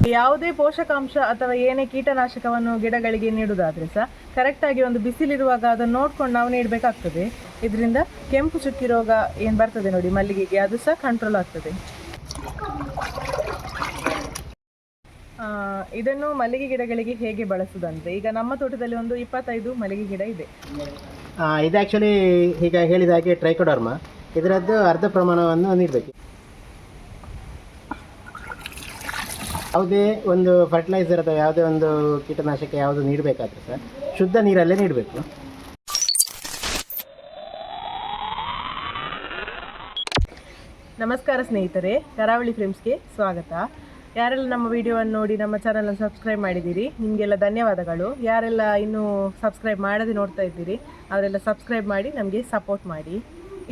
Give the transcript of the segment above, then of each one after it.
ಯಾವುದೇ ಪೋಷಕಾಂಶ ಅಥವಾ ಏನೇ ಕೀಟನಾಶಕವನ್ನು ಗಿಡಗಳಿಗೆ ನೀಡುವುದಾದ್ರೆ ಸಹ ಕರೆಕ್ಟಾಗಿ ಒಂದು ಬಿಸಿಲಿರುವಾಗ ಅದನ್ನು ನೋಡ್ಕೊಂಡು ನಾವು ನೀಡಬೇಕಾಗ್ತದೆ. ಇದರಿಂದ ಕೆಂಪು ಚುಕ್ಕಿ ರೋಗ ಏನು ಬರ್ತದೆ ನೋಡಿ ಮಲ್ಲಿಗೆಗೆ, ಅದು ಸಹ ಕಂಟ್ರೋಲ್ ಆಗ್ತದೆ. ಇದನ್ನು ಮಲ್ಲಿಗೆ ಗಿಡಗಳಿಗೆ ಹೇಗೆ ಬಳಸುವುದಂತೆ, ಈಗ ನಮ್ಮ ತೋಟದಲ್ಲಿ ಒಂದು 25 ಮಲ್ಲಿಗೆ ಗಿಡ ಇದೆ. ಇದು ಆ್ಯಕ್ಚುಲಿ ಈಗ ಹೇಳಿದ ಹಾಗೆ ಟ್ರೈಕೋಡರ್ಮ, ಇದರದ್ದು ಅರ್ಧ ಪ್ರಮಾಣವನ್ನು ನೀಡಬೇಕು. ಯಾವುದೇ ಒಂದು ಫರ್ಟಿಲೈಸರ್ ಅಥವಾ ಯಾವುದೇ ಒಂದು ಕೀಟನಾಶಕ ಯಾವುದು ನೀಡಬೇಕಾದ್ರೆ ಸರ್ ಶುದ್ಧ ನೀರಲ್ಲೇ ನೀಡಬೇಕು. ನಮಸ್ಕಾರ ಸ್ನೇಹಿತರೆ, ಕರಾವಳಿ ಫಿಲ್ಮ್ಸ್ಗೆ ಸ್ವಾಗತ. ಯಾರೆಲ್ಲ ನಮ್ಮ ವಿಡಿಯೋವನ್ನು ನೋಡಿ ನಮ್ಮ ಚಾನಲನ್ನು ಸಬ್ಸ್ಕ್ರೈಬ್ ಮಾಡಿದ್ದೀರಿ ನಿಮಗೆಲ್ಲ ಧನ್ಯವಾದಗಳು. ಯಾರೆಲ್ಲ ಇನ್ನೂ ಸಬ್ಸ್ಕ್ರೈಬ್ ಮಾಡದೆ ನೋಡ್ತಾ ಇದ್ದೀರಿ ಅವರೆಲ್ಲ ಸಬ್ಸ್ಕ್ರೈಬ್ ಮಾಡಿ ನಮಗೆ ಸಪೋರ್ಟ್ ಮಾಡಿ.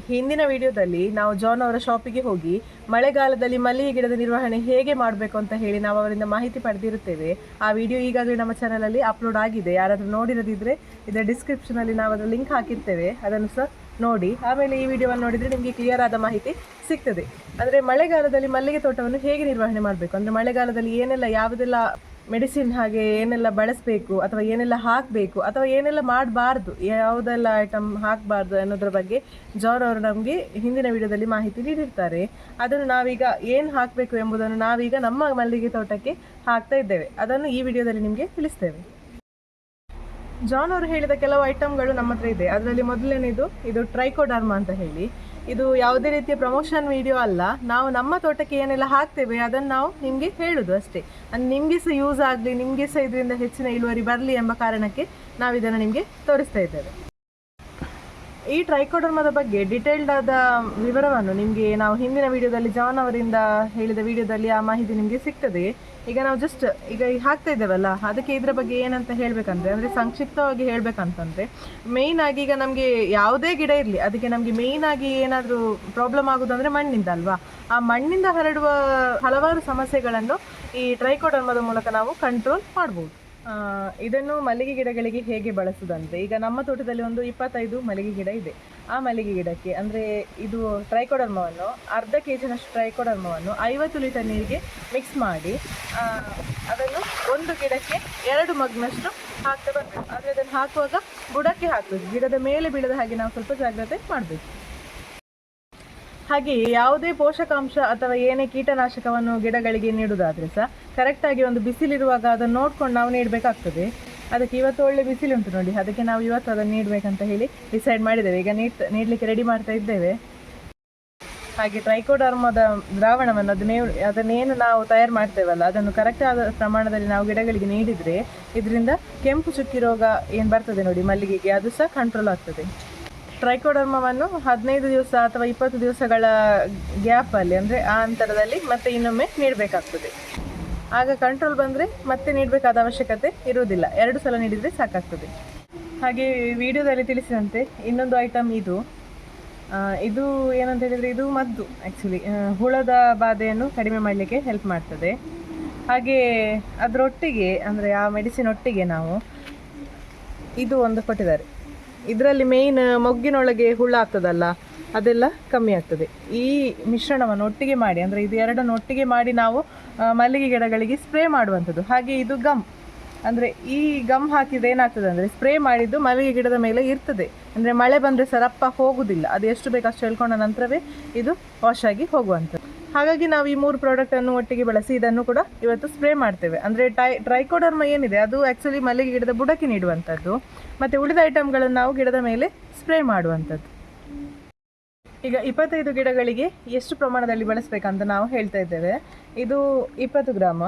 ಹಿಂದಿನ ವಿಡಿಯೋದಲ್ಲಿ ನಾವು ಜಾನ್ ಅವರ ಶಾಪಿಗೆ ಹೋಗಿ ಮಳೆಗಾಲದಲ್ಲಿ ಮಲ್ಲಿಗೆ ಗಿಡದ ನಿರ್ವಹಣೆ ಹೇಗೆ ಮಾಡಬೇಕು ಅಂತ ಹೇಳಿ ನಾವು ಅವರಿಂದ ಮಾಹಿತಿ ಪಡೆದಿರುತ್ತೇವೆ. ಆ ವಿಡಿಯೋ ಈಗಾಗಲೇ ನಮ್ಮ ಚಾನಲಲ್ಲಿ ಅಪ್ಲೋಡ್ ಆಗಿದೆ. ಯಾರಾದರೂ ನೋಡಿರೋದಿದ್ರೆ ಇದರ ಡಿಸ್ಕ್ರಿಪ್ಷನಲ್ಲಿ ನಾವು ಅದರ ಲಿಂಕ್ ಹಾಕಿರ್ತೇವೆ, ಅದನ್ನು ಸಹ ನೋಡಿ. ಆಮೇಲೆ ಈ ವಿಡಿಯೋವನ್ನು ನೋಡಿದರೆ ನಿಮಗೆ ಕ್ಲಿಯರ್ ಆದ ಮಾಹಿತಿ ಸಿಗ್ತದೆ. ಅಂದರೆ ಮಳೆಗಾಲದಲ್ಲಿ ಮಲ್ಲಿಗೆ ತೋಟವನ್ನು ಹೇಗೆ ನಿರ್ವಹಣೆ ಮಾಡಬೇಕು, ಅಂದರೆ ಮಳೆಗಾಲದಲ್ಲಿ ಏನೆಲ್ಲ ಯಾವುದೆಲ್ಲ ಮೆಡಿಸಿನ್ ಹಾಗೆ ಏನೆಲ್ಲ ಬಳಸಬೇಕು ಅಥವಾ ಏನೆಲ್ಲ ಹಾಕಬೇಕು ಅಥವಾ ಏನೆಲ್ಲ ಮಾಡಬಾರ್ದು, ಯಾವುದೆಲ್ಲ ಐಟಮ್ ಹಾಕಬಾರ್ದು ಅನ್ನೋದ್ರ ಬಗ್ಗೆ ಜಾನ್ ಅವರು ನಮಗೆ ಹಿಂದಿನ ವಿಡಿಯೋದಲ್ಲಿ ಮಾಹಿತಿ ನೀಡಿರ್ತಾರೆ. ಅದನ್ನು ನಾವೀಗ ಏನು ಹಾಕಬೇಕು ಎಂಬುದನ್ನು ನಾವೀಗ ನಮ್ಮ ಮಲ್ಲಿಗೆ ತೋಟಕ್ಕೆ ಹಾಕ್ತಾ ಇದ್ದೇವೆ. ಅದನ್ನು ಈ ವಿಡಿಯೋದಲ್ಲಿ ನಿಮಗೆ ತಿಳಿಸ್ತೇವೆ. ಜಾನ್ ಅವರು ಹೇಳಿದ ಕೆಲವು ಐಟಮ್ಗಳು ನಮ್ಮ ಹತ್ರ ಇದೆ. ಅದರಲ್ಲಿ ಮೊದಲನೇದು ಇದು ಟ್ರೈಕೋಡರ್ಮ ಅಂತ ಹೇಳಿ. ಇದು ಯಾವುದೇ ರೀತಿಯ ಪ್ರಮೋಷನ್ ವಿಡಿಯೋ ಅಲ್ಲ, ನಾವು ನಮ್ಮ ತೋಟಕ್ಕೆ ಏನೆಲ್ಲ ಹಾಕ್ತೇವೆ ಅದನ್ನು ನಾವು ನಿಮಗೆ ಹೇಳೋದು ಅಷ್ಟೇ. ಅಂದರೆ ನಿಮಗೆ ಸಹ ಯೂಸ್ ಆಗಲಿ, ನಿಮಗೆ ಸಹ ಇದರಿಂದ ಹೆಚ್ಚಿನ ಇಳುವರಿ ಬರಲಿ ಎಂಬ ಕಾರಣಕ್ಕೆ ನಾವು ಇದನ್ನು ನಿಮಗೆ ತೋರಿಸ್ತಾ ಇದ್ದೇವೆ. ಈ ಟ್ರೈಕೋಡರ್ಮದ ಬಗ್ಗೆ ಡಿಟೇಲ್ಡ್ ಆದ ವಿವರವನ್ನು ನಿಮಗೆ ನಾವು ಹಿಂದಿನ ವಿಡಿಯೋದಲ್ಲಿ ಜಾನ್ ಅವರಿಂದ ಹೇಳಿದ ವಿಡಿಯೋದಲ್ಲಿ ಆ ಮಾಹಿತಿ ನಿಮಗೆ ಸಿಗ್ತದೆ. ಈಗ ನಾವು ಜಸ್ಟ್ ಈಗ ಹಾಕ್ತಾ ಇದ್ದೇವಲ್ಲ, ಅದಕ್ಕೆ ಇದರ ಬಗ್ಗೆ ಏನಂತ ಹೇಳಬೇಕಂದ್ರೆ, ಅಂದರೆ ಸಂಕ್ಷಿಪ್ತವಾಗಿ ಹೇಳಬೇಕಂತಂದರೆ ಮೇಯ್ನ್ ಆಗಿ ಈಗ ನಮಗೆ ಯಾವುದೇ ಗಿಡ ಇರಲಿ ಅದಕ್ಕೆ ನಮಗೆ ಮೇಯ್ನ್ ಆಗಿ ಏನಾದರೂ ಪ್ರಾಬ್ಲಮ್ ಆಗೋದಂದರೆ ಮಣ್ಣಿಂದ ಅಲ್ವಾ. ಆ ಮಣ್ಣಿಂದ ಹರಡುವ ಹಲವಾರು ಸಮಸ್ಯೆಗಳನ್ನು ಈ ಟ್ರೈಕೋಡರ್ಮದ ಮೂಲಕ ನಾವು ಕಂಟ್ರೋಲ್ ಮಾಡ್ಬೋದು. ಇದನ್ನು ಮಲ್ಲಿಗೆ ಗಿಡಗಳಿಗೆ ಹೇಗೆ ಬಳಸುವುದಂತೆ, ಈಗ ನಮ್ಮ ತೋಟದಲ್ಲಿ ಒಂದು 25 ಮಲ್ಲಿಗೆ ಗಿಡ ಇದೆ. ಆ ಮಲ್ಲಿಗೆ ಗಿಡಕ್ಕೆ ಅಂದರೆ ಇದು ಟ್ರೈಕೋಡರ್ಮವನ್ನು ಅರ್ಧ ಕೆಜಿನಷ್ಟು ಟ್ರೈಕೋಡರ್ಮವನ್ನು 50 ಲೀಟರ್ ನೀರಿಗೆ ಮಿಕ್ಸ್ ಮಾಡಿ ಅದನ್ನು ಒಂದು ಗಿಡಕ್ಕೆ 2 ಮಗ್ನಷ್ಟು ಹಾಕ್ತಾ ಬರಬೇಕು. ಆದರೆ ಅದನ್ನು ಹಾಕುವಾಗ ಬುಡಕ್ಕೆ ಹಾಕಬೇಕು, ಗಿಡದ ಮೇಲೆ ಬೀಳದ ಹಾಗೆ ನಾವು ಸ್ವಲ್ಪ ಜಾಗ್ರತೆ ಮಾಡಬೇಕು. ಹಾಗೆ ಯಾವುದೇ ಪೋಷಕಾಂಶ ಅಥವಾ ಏನೇ ಕೀಟನಾಶಕವನ್ನು ಗಿಡಗಳಿಗೆ ನೀಡುವುದಾದ್ರೆ ಸಹ ಕರೆಕ್ಟಾಗಿ ಒಂದು ಬಿಸಿಲಿರುವಾಗ ಅದನ್ನು ನೋಡ್ಕೊಂಡು ನಾವು ನೀಡಬೇಕಾಗ್ತದೆ. ಅದಕ್ಕೆ ಇವತ್ತು ಒಳ್ಳೆ ಬಿಸಿಲುಂಟು ನೋಡಿ, ಅದಕ್ಕೆ ನಾವು ಇವತ್ತು ಅದನ್ನು ನೀಡಬೇಕಂತ ಹೇಳಿ ಡಿಸೈಡ್ ಮಾಡಿದ್ದೇವೆ. ಈಗ ನೀಡಲಿಕ್ಕೆ ರೆಡಿ ಮಾಡ್ತಾ ಇದ್ದೇವೆ. ಹಾಗೆ ಟ್ರೈಕೋಡರ್ಮದ ದ್ರಾವಣವನ್ನು ಅದನ್ನೇನು ನಾವು ತಯಾರು ಮಾಡ್ತೇವಲ್ಲ ಅದನ್ನು ಕರೆಕ್ಟ್ ಆದ ಪ್ರಮಾಣದಲ್ಲಿ ನಾವು ಗಿಡಗಳಿಗೆ ನೀಡಿದರೆ ಇದರಿಂದ ಕೆಂಪು ಚುಕ್ಕಿ ರೋಗ ಏನು ಬರ್ತದೆ ನೋಡಿ ಮಲ್ಲಿಗೆಗೆ, ಅದು ಸಹ ಕಂಟ್ರೋಲ್ ಆಗ್ತದೆ. ಟ್ರೈಕೋಡರ್ಮವನ್ನು 15 ದಿವಸ ಅಥವಾ 20 ದಿವಸಗಳ ಗ್ಯಾಪಲ್ಲಿ, ಅಂದರೆ ಆ ಅಂತರದಲ್ಲಿ ಮತ್ತೆ ಇನ್ನೊಮ್ಮೆ ನೀಡಬೇಕಾಗ್ತದೆ. ಆಗ ಕಂಟ್ರೋಲ್ ಬಂದರೆ ಮತ್ತೆ ನೀಡಬೇಕಾದ ಅವಶ್ಯಕತೆ ಇರುವುದಿಲ್ಲ, 2 ಸಲ ನೀಡಿದರೆ ಸಾಕಾಗ್ತದೆ. ಹಾಗೆ ವಿಡಿಯೋದಲ್ಲಿ ತಿಳಿಸಿದಂತೆ ಇನ್ನೊಂದು ಐಟಮ್ ಇದು ಏನಂತ ಹೇಳಿದರೆ ಇದು ಮದ್ದು. ಆ್ಯಕ್ಚುಲಿ ಹುಳದ ಬಾಧೆಯನ್ನು ಕಡಿಮೆ ಮಾಡಲಿಕ್ಕೆ ಹೆಲ್ಪ್ ಮಾಡ್ತದೆ. ಹಾಗೆ ಅದರೊಟ್ಟಿಗೆ ಅಂದರೆ ಆ ಮೆಡಿಸಿನ್ ಒಟ್ಟಿಗೆ ನಾವು ಇದು ಒಂದು ಕೊಟ್ಟಿದ್ದಾರೆ. ಇದರಲ್ಲಿ ಮೇಯ್ನ್ ಮೊಗ್ಗಿನೊಳಗೆ ಹುಳ ಆಗ್ತದಲ್ಲ ಅದೆಲ್ಲ ಕಮ್ಮಿ ಆಗ್ತದೆ. ಈ ಮಿಶ್ರಣವನ್ನು ಒಟ್ಟಿಗೆ ಮಾಡಿ, ಅಂದರೆ ಇದು ಎರಡನ್ನು ಒಟ್ಟಿಗೆ ಮಾಡಿ ನಾವು ಮಲ್ಲಿಗೆ ಗಿಡಗಳಿಗೆ ಸ್ಪ್ರೇ ಮಾಡುವಂಥದ್ದು. ಹಾಗೆ ಇದು ಗಮ್, ಅಂದರೆ ಈ ಗಮ್ ಹಾಕಿದರೆ ಏನಾಗ್ತದೆ ಅಂದರೆ ಸ್ಪ್ರೇ ಮಾಡಿದ್ದು ಮಲ್ಲಿಗೆ ಗಿಡದ ಮೇಲೆ ಇರ್ತದೆ. ಅಂದರೆ ಮಳೆ ಬಂದರೆ ಸರಪ್ಪ ಹೋಗುವುದಿಲ್ಲ, ಅದು ಎಷ್ಟು ಬೇಕು ಅಷ್ಟು ಹೇಳ್ಕೊಂಡ ನಂತರವೇ ಇದು ವಾಶ್ ಆಗಿ ಹೋಗುವಂಥದ್ದು. ಹಾಗಾಗಿ ನಾವು ಈ 3 ಪ್ರಾಡಕ್ಟನ್ನು ಒಟ್ಟಿಗೆ ಬಳಸಿ ಇದನ್ನು ಕೂಡ ಇವತ್ತು ಸ್ಪ್ರೇ ಮಾಡ್ತೇವೆ. ಅಂದರೆ ಟ್ರೈಕೋಡರ್ಮ ಏನಿದೆ ಅದು ಆ್ಯಕ್ಚುಲಿ ಮಲ್ಲಿಗೆ ಗಿಡದ ಬುಡಕ್ಕೆ ನೀಡುವಂಥದ್ದು, ಮತ್ತು ಉಳಿದ ಐಟಮ್ಗಳನ್ನು ನಾವು ಗಿಡದ ಮೇಲೆ ಸ್ಪ್ರೇ ಮಾಡುವಂಥದ್ದು. ಈಗ 25 ಗಿಡಗಳಿಗೆ ಎಷ್ಟು ಪ್ರಮಾಣದಲ್ಲಿ ಬಳಸಬೇಕಂತ ನಾವು ಹೇಳ್ತಾ ಇದ್ದೇವೆ. ಇದು 20 ಗ್ರಾಮ್,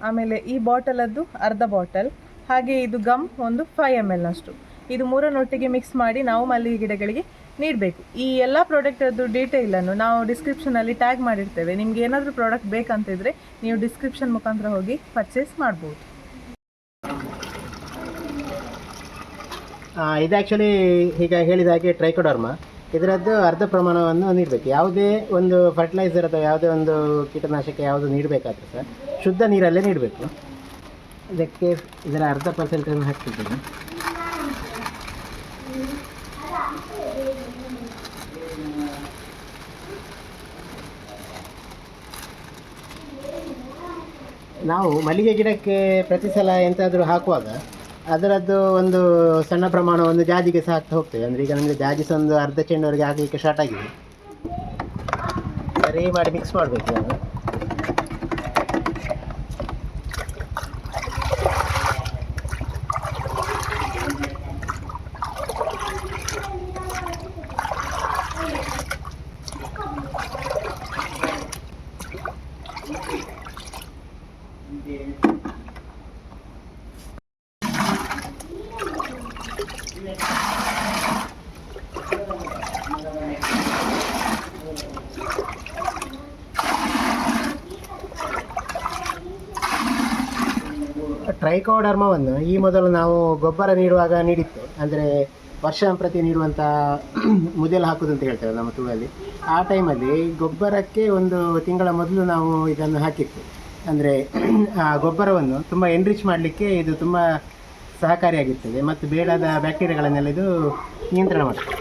ಆಮೇಲೆ ಈ ಬಾಟಲದ್ದು ಅರ್ಧ ಬಾಟಲ್, ಹಾಗೆ ಇದು ಗಮ್ ಒಂದು 5 ml ನಷ್ಟು. ಇದು 3ನೊಟ್ಟಿಗೆ ಮಿಕ್ಸ್ ಮಾಡಿ ನಾವು ಮಲ್ಲಿಗೆ ಗಿಡಗಳಿಗೆ ನೀಡಬೇಕು. ಈ ಎಲ್ಲ ಪ್ರಾಡಕ್ಟದ್ದು ಡೀಟೇಲನ್ನು ನಾವು ಡಿಸ್ಕ್ರಿಪ್ಷನಲ್ಲಿ ಟ್ಯಾಗ್ ಮಾಡಿರ್ತೇವೆ. ನಿಮ್ಗೆ ಏನಾದರೂ ಪ್ರಾಡಕ್ಟ್ ಬೇಕಂತಿದ್ರೆ ನೀವು ಡಿಸ್ಕ್ರಿಪ್ಷನ್ ಮುಖಾಂತರ ಹೋಗಿ ಪರ್ಚೇಸ್ ಮಾಡ್ಬೋದು. ಇದು ಆ್ಯಕ್ಚುಲಿ ಈಗ ಹೇಳಿದ ಹಾಗೆ ಟ್ರೈಕೋಡರ್ಮ, ಇದರದ್ದು ಅರ್ಧ ಪ್ರಮಾಣವನ್ನು ನೀಡಬೇಕು. ಯಾವುದೇ ಒಂದು ಫರ್ಟಿಲೈಸರ್ ಅಥವಾ ಯಾವುದೇ ಒಂದು ಕೀಟನಾಶಕ ಯಾವುದು ನೀಡಬೇಕಾದ್ರೆ ಸರ್ ಶುದ್ಧ ನೀರಲ್ಲೇ ನೀಡಬೇಕು. ಇದಕ್ಕೆ ಇದರ ಅರ್ಧ ಪರ್ಸೆಂಟನ್ನು ಹಾಕ್ತಿದ್ದೇನೆ. ನಾವು ಮಲ್ಲಿಗೆ ಗಿಡಕ್ಕೆ ಪ್ರತಿ ಸಲ ಎಂತಾದರೂ ಹಾಕುವಾಗ ಅದರದ್ದು ಒಂದು ಸಣ್ಣ ಪ್ರಮಾಣ ಒಂದು ಜಾಜಿಗೆ ಸಹ ಹಾಕ್ತಾ ಹೋಗ್ತೇವೆ. ಅಂದರೆ ಈಗ ನಮಗೆ ಜಾಜಿ ಸಹ ಒಂದು ಅರ್ಧ ಚೆಂಡುವರೆಗೆ ಹಾಕಲಿಕ್ಕೆ ಸ್ಟಾರ್ಟ್ ಆಗಿದೆ. ಸರಿ ಮಾಡಿ ಮಿಕ್ಸ್ ಮಾಡಬೇಕು ನಾನು. ಟ್ರೈಕೋಡರ್ಮವನ್ನು ಈ ಮೊದಲು ನಾವು ಗೊಬ್ಬರ ನೀಡುವಾಗ ನೀಡಿತ್ತು. ಅಂದರೆ ವರ್ಷ ಪ್ರತಿ ನೀಡುವಂಥ ಮುದೆಲು ಹಾಕೋದು ಅಂತ ಹೇಳ್ತೇವೆ ನಮ್ಮ ತುಳುವಲ್ಲಿ. ಆ ಟೈಮಲ್ಲಿ ಗೊಬ್ಬರಕ್ಕೆ ಒಂದು ತಿಂಗಳ ಮೊದಲು ನಾವು ಇದನ್ನು ಹಾಕಿತ್ತು. ಅಂದರೆ ಆ ಗೊಬ್ಬರವನ್ನು ತುಂಬ ಎನ್ರಿಚ್ ಮಾಡಲಿಕ್ಕೆ ಇದು ತುಂಬ ಸಹಕಾರಿಯಾಗಿರ್ತದೆ ಮತ್ತು ಬೇಡಾದ ಬ್ಯಾಕ್ಟೀರಿಯಾಗಳನ್ನೆಲ್ಲ ಇದು ನಿಯಂತ್ರಣ ಮಾಡ್ತದೆ.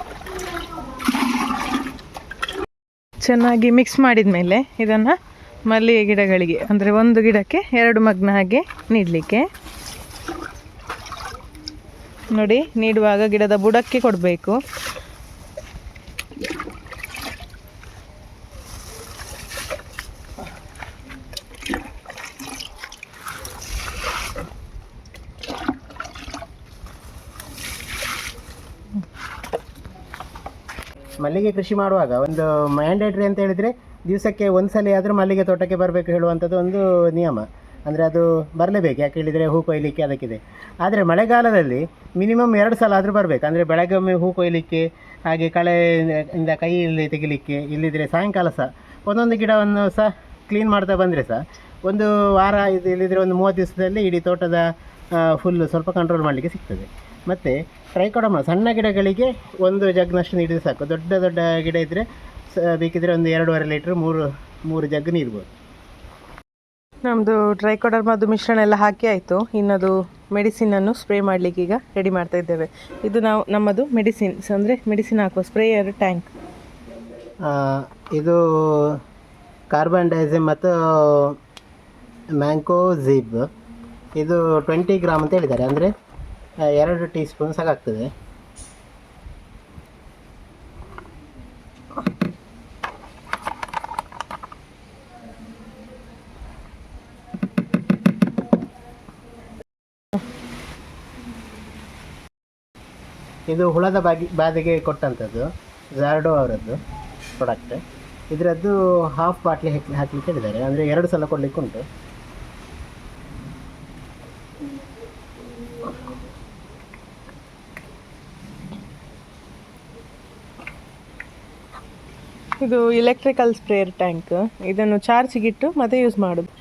ಚೆನ್ನಾಗಿ ಮಿಕ್ಸ್ ಮಾಡಿದ ಮೇಲೆ ಇದನ್ನು ಮಲ್ಲಿಗೆ ಗಿಡಗಳಿಗೆ, ಅಂದರೆ ಒಂದು ಗಿಡಕ್ಕೆ 2 ಮಗ್ನ ಹಾಗೆ ನೀಡಲಿಕ್ಕೆ ನೋಡಿ. ನೀಡುವಾಗ ಗಿಡದ ಬುಡಕ್ಕೆ ಕೊಡಬೇಕು. ಮಲ್ಲಿಗೆ ಕೃಷಿ ಮಾಡುವಾಗ ಒಂದು ಮ್ಯಾಂಡೇಟ್ರಿ ಅಂತ ಹೇಳಿದರೆ ದಿವಸಕ್ಕೆ ಒಂದು ಸಲ ಆದರೂ ಮಲ್ಲಿಗೆ ತೋಟಕ್ಕೆ ಬರಬೇಕು ಹೇಳುವಂಥದ್ದು ಒಂದು ನಿಯಮ. ಅಂದರೆ ಅದು ಬರಲೇಬೇಕು, ಯಾಕೆ ಹೇಳಿದರೆ ಹೂ ಕೊಯ್ಯಲಿಕ್ಕೆ ಅದಕ್ಕಿದೆ. ಆದರೆ ಮಳೆಗಾಲದಲ್ಲಿ ಮಿನಿಮಮ್ 2 ಸಲ ಆದರೂ ಬರಬೇಕು. ಅಂದರೆ ಬೆಳಗ್ಗೆ ಹೂ ಕೊಯ್ಯಲಿಕ್ಕೆ, ಹಾಗೆ ಕಳೆಯಿಂದ ಕೈಯಲ್ಲಿ ತೆಗಿಲಿಕ್ಕೆ, ಇಲ್ಲಿದ್ದರೆ ಸಾಯಂಕಾಲ ಸಹ ಒಂದೊಂದು ಗಿಡವನ್ನು ಸಹ ಕ್ಲೀನ್ ಮಾಡ್ತಾ ಬಂದರೆ ಸಹ ಒಂದು ವಾರ ಇದು ಇಲ್ಲಿದ್ದರೆ ಒಂದು 30 ದಿವಸದಲ್ಲಿ ಇಡೀ ತೋಟದ ಫುಲ್ಲು ಸ್ವಲ್ಪ ಕಂಟ್ರೋಲ್ ಮಾಡಲಿಕ್ಕೆ ಸಿಗ್ತದೆ. ಮತ್ತು ಟ್ರೈಕೋಡರ್ಮ ಸಣ್ಣ ಗಿಡಗಳಿಗೆ 1 ಜಗ್ನಷ್ಟು ನೀಡಿದರೆ ಸಾಕು. ದೊಡ್ಡ ದೊಡ್ಡ ಗಿಡ ಇದ್ದರೆ ಬೇಕಿದ್ರೆ ಒಂದು 2.5 ಲೀಟ್ರ್ 3 ಜಗ್ ನೀಡ್ಬೋದು. ನಮ್ಮದು ಟ್ರೈಕೋಡರ್ಮದ್ದು ಮಿಶ್ರಣ ಎಲ್ಲ ಹಾಕಿ ಆಯಿತು. ಇನ್ನದು ಮೆಡಿಸಿನನ್ನು ಸ್ಪ್ರೇ ಮಾಡಲಿಕ್ಕೆ ಈಗ ರೆಡಿ ಮಾಡ್ತಾ ಇದ್ದೇವೆ. ಇದು ನಮ್ಮದು ಮೆಡಿಸಿನ್ಸ್, ಅಂದರೆ ಮೆಡಿಸಿನ್ ಹಾಕುವ ಸ್ಪ್ರೇಯರ್ ಟ್ಯಾಂಕ್. ಇದು ಕಾರ್ಬನ್ ಡೈಸಿಮ್ ಮತ್ತು ಮ್ಯಾಂಕೋಜಿಬ್. ಇದು 20 ಗ್ರಾಮ್ ಅಂತ ಹೇಳಿದ್ದಾರೆ. ಅಂದರೆ 2 ಟೀ ಸ್ಪೂನ್ ಸಾಕಾಗ್ತದೆ. ಇದು ಹುಳದ ಬಾಧೆಗೆ ಕೊಟ್ಟಂಥದ್ದು ಝಾರ್ಡೋ ಅವರದ್ದು ಪ್ರಾಡಕ್ಟ್. ಇದರದ್ದು ಹಾಫ್ ಬಾಟ್ಲಿ ಹಾಕಲಿಕ್ಕೆ ಹೇಳಿದ್ದಾರೆ. ಅಂದರೆ 2 ಸಲ ಕೊಡಲಿಕ್ಕೆ ಉಂಟು. ಇದು ಎಲೆಕ್ಟ್ರಿಕಲ್ ಸ್ಪ್ರೇಯರ್ ಟ್ಯಾಂಕ್. ಇದನ್ನು ಚಾರ್ಜಿಗಿಟ್ಟು ಮತ್ತೆ ಯೂಸ್ ಮಾಡೋದು.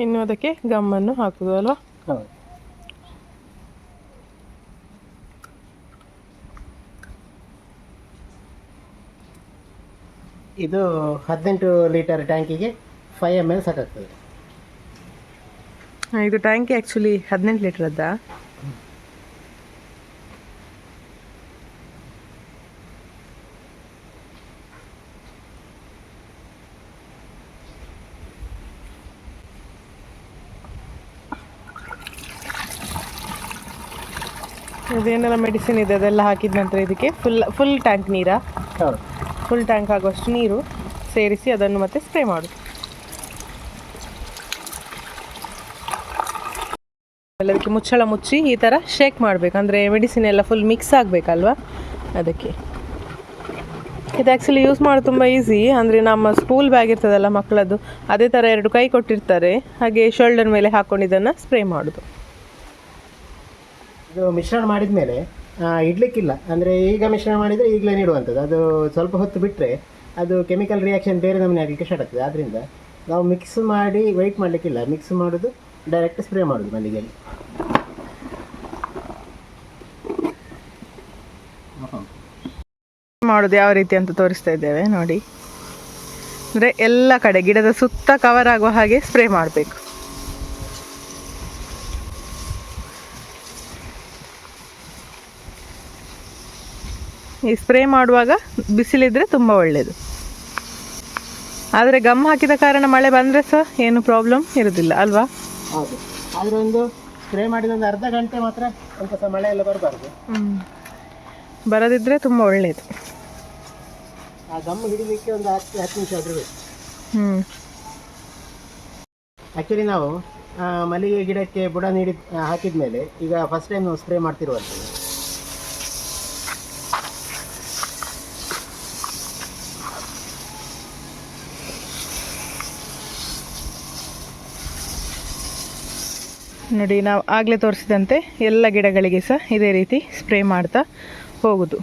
ಇನ್ನು ಅದಕ್ಕೆ ಗಮ್ಮನ್ನು ಹಾಕುದು ಅಲ್ವಾ? ಹೌದು. ಇದು 18 ಲೀಟರ್ ಟ್ಯಾಂಕಿಗೆ 5 ml ಸಾಕಾಗ್ತದೆ. ಇದು ಟ್ಯಾಂಕಿ ಆ್ಯಕ್ಚುಲಿ 18 ಲೀಟ್ರದ್ದಾ? ಇದೇನೆಲ್ಲ ಮೆಡಿಸಿನ್ ಇದೆ ಅದೆಲ್ಲ ಹಾಕಿದ ನಂತರ ಇದಕ್ಕೆ ಫುಲ್ ಟ್ಯಾಂಕ್ ನೀರಾ? ಹೌದು, ಫುಲ್ ಟ್ಯಾಂಕ್ ಆಗುವಷ್ಟು ನೀರು ಸೇರಿಸಿ ಅದನ್ನು ಮತ್ತೆ ಸ್ಪ್ರೇ ಮಾಡು. ಅದಕ್ಕೆ ಮುಚ್ಚಳ ಮುಚ್ಚಿ ಈ ಥರ ಶೇಕ್ ಮಾಡಬೇಕು. ಅಂದರೆ ಮೆಡಿಸಿನ್ ಎಲ್ಲ ಫುಲ್ ಮಿಕ್ಸ್ ಆಗಬೇಕಲ್ವಾ, ಅದಕ್ಕೆ. ಇದು ಆ್ಯಕ್ಚುಲಿ ಯೂಸ್ ಮಾಡೋದು ತುಂಬ ಈಸಿ. ಅಂದರೆ ನಮ್ಮ ಸ್ಕೂಲ್ ಬ್ಯಾಗ್ ಇರ್ತದಲ್ಲ ಮಕ್ಕಳದ್ದು, ಅದೇ ಥರ 2 ಕೈ ಕೊಟ್ಟಿರ್ತಾರೆ, ಹಾಗೆ ಶೋಲ್ಡರ್ ಮೇಲೆ ಹಾಕ್ಕೊಂಡು ಇದನ್ನು ಸ್ಪ್ರೇ ಮಾಡೋದು. ಇದು ಮಿಶ್ರಣ ಮಾಡಿದ ಮೇಲೆ ಇಡಲಿಕ್ಕಿಲ್ಲ. ಅಂದರೆ ಈಗ ಮಿಶ್ರಣ ಮಾಡಿದರೆ ಈಗಲೇ ನೀಡುವಂಥದ್ದು. ಅದು ಸ್ವಲ್ಪ ಹೊತ್ತು ಬಿಟ್ಟರೆ ಅದು ಕೆಮಿಕಲ್ ರಿಯಾಕ್ಷನ್ ಬೇರೆ ನಮೂನೆ ಆಗಲಿಕ್ಕೆ ಸ್ಟಾರ್ಟ್ ಆಗ್ತದೆ. ಆದ್ದರಿಂದ ನಾವು ಮಿಕ್ಸ್ ಮಾಡಿ ವೆಯ್ಟ್ ಮಾಡಲಿಕ್ಕಿಲ್ಲ. ಮಿಕ್ಸ್ ಮಾಡೋದು, ಡೈರೆಕ್ಟ್ ಸ್ಪ್ರೇ ಮಾಡೋದು ಮಲ್ಲಿಗೆಯಲ್ಲಿ. ಮಾಡೋದು ಯಾವ ರೀತಿ ಅಂತ ತೋರಿಸ್ತಾ ಇದ್ದೇವೆ ನೋಡಿ. ಅಂದರೆ ಎಲ್ಲ ಕಡೆ ಗಿಡದ ಸುತ್ತ ಕವರ್ ಆಗುವ ಹಾಗೆ ಸ್ಪ್ರೇ ಮಾಡಬೇಕು. ಈ ಸ್ಪ್ರೇ ಮಾಡುವಾಗ ಬಿಸಿಲಿದ್ರೆ ತುಂಬ ಒಳ್ಳೆಯದು. ಆದರೆ ಗಮ್ ಹಾಕಿದ ಕಾರಣ ಮಳೆ ಬಂದರೆ ಸಹ ಏನು ಪ್ರಾಬ್ಲಮ್ ಇರೋದಿಲ್ಲ ಅಲ್ವಾ? ಹೌದು, ಆದರೆ ಒಂದು ಸ್ಪ್ರೇ ಮಾಡಿದ ಒಂದು ಅರ್ಧ ಗಂಟೆ ಮಾತ್ರ ಸ್ವಲ್ಪ ಸಹ ಮಳೆ ಎಲ್ಲ ಬರಬಾರ್ದು. ಬರದಿದ್ದರೆ ತುಂಬ ಒಳ್ಳೆಯದು. ಆ ಗಮ್ ಹಿಡಿಲಿಕ್ಕೆ ಒಂದು 10 ನಿಮಿಷ ಆದರೂ ಬೇಕು. ಆ್ಯಕ್ಚುಲಿ ನಾವು ಮಲ್ಲಿಗೆ ಗಿಡಕ್ಕೆ ಬುಡ ಹಾಕಿದ ಮೇಲೆ ಈಗ ಫಸ್ಟ್ ಟೈಮ್ ನಾವು ಸ್ಪ್ರೇ ಮಾಡ್ತಿರುವಂಥದ್ದು. ನೋಡಿ, ನಾವು ಆಗಲೇ ತೋರಿಸಿದಂತೆ ಎಲ್ಲ ಗಿಡಗಳಿಗೆ ಸಹ ಇದೇ ರೀತಿ ಸ್ಪ್ರೇ ಮಾಡ್ತಾ ಹೋಗೋದು.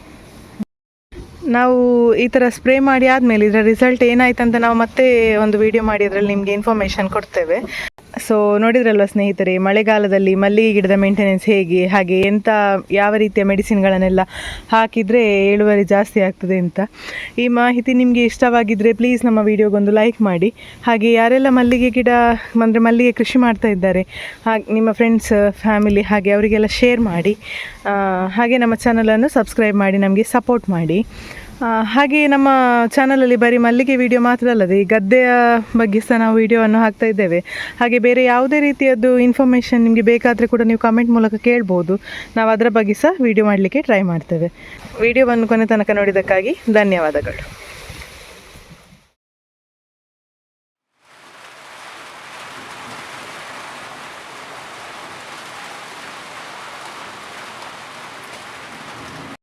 ನಾವು ಈ ಥರ ಸ್ಪ್ರೇ ಮಾಡಿ ಆದಮೇಲೆ ಇದರ ರಿಸಲ್ಟ್ ಏನಾಯ್ತು ಅಂತ ನಾವು ಮತ್ತೆ ಒಂದು ವಿಡಿಯೋ ಮಾಡಿ ಅದರಲ್ಲಿ ನಿಮಗೆ ಇನ್ಫಾರ್ಮೇಷನ್ ಕೊಡ್ತೇವೆ. ಸೊ ನೋಡಿದ್ರಲ್ವ ಸ್ನೇಹಿತರೆ, ಮಳೆಗಾಲದಲ್ಲಿ ಮಲ್ಲಿಗೆ ಗಿಡದ ಮೇಂಟೆನೆನ್ಸ್ ಹೇಗೆ, ಹಾಗೆ ಯಾವ ರೀತಿಯ ಮೆಡಿಸಿನ್ಗಳನ್ನೆಲ್ಲ ಹಾಕಿದರೆ ಇಳುವರಿ ಜಾಸ್ತಿ ಆಗ್ತದೆ ಅಂತ. ಈ ಮಾಹಿತಿ ನಿಮಗೆ ಇಷ್ಟವಾಗಿದ್ದರೆ ಪ್ಲೀಸ್ ನಮ್ಮ ವಿಡಿಯೋಗೊಂದು ಲೈಕ್ ಮಾಡಿ. ಹಾಗೆ ಯಾರೆಲ್ಲ ಮಲ್ಲಿಗೆ ಗಿಡ ಅಂದರೆ ಮಲ್ಲಿಗೆ ಕೃಷಿ ಮಾಡ್ತಾ ಇದ್ದಾರೆ ಹಾಗೆ ನಿಮ್ಮ ಫ್ರೆಂಡ್ಸ್ ಫ್ಯಾಮಿಲಿ ಹಾಗೆ ಅವರಿಗೆಲ್ಲ ಶೇರ್ ಮಾಡಿ. ಹಾಗೆ ನಮ್ಮ ಚಾನಲನ್ನು ಸಬ್ಸ್ಕ್ರೈಬ್ ಮಾಡಿ ನಮಗೆ ಸಪೋರ್ಟ್ ಮಾಡಿ. ಹಾಗೆ ನಮ್ಮ ಚಾನಲಲ್ಲಿ ಬರೀ ಮಲ್ಲಿಗೆ ವಿಡಿಯೋ ಮಾತ್ರ ಅಲ್ಲದೆ ಈ ಗದ್ದೆಯ ಬಗ್ಗೆ ಸಹ ನಾವು ವಿಡಿಯೋವನ್ನು ಹಾಕ್ತಾ ಇದ್ದೇವೆ. ಹಾಗೆ ಬೇರೆ ಯಾವುದೇ ರೀತಿಯದ್ದು ಇನ್ಫಾರ್ಮೇಷನ್ ನಿಮಗೆ ಬೇಕಾದರೆ ಕೂಡ ನೀವು ಕಮೆಂಟ್ ಮೂಲಕ ಕೇಳ್ಬೋದು. ನಾವು ಅದರ ಬಗ್ಗೆ ಸಹ ವಿಡಿಯೋ ಮಾಡಲಿಕ್ಕೆ ಟ್ರೈ ಮಾಡ್ತೇವೆ. ವಿಡಿಯೋವನ್ನು ಕೊನೆ ತನಕ ನೋಡಿದ್ದಕ್ಕಾಗಿ ಧನ್ಯವಾದಗಳು.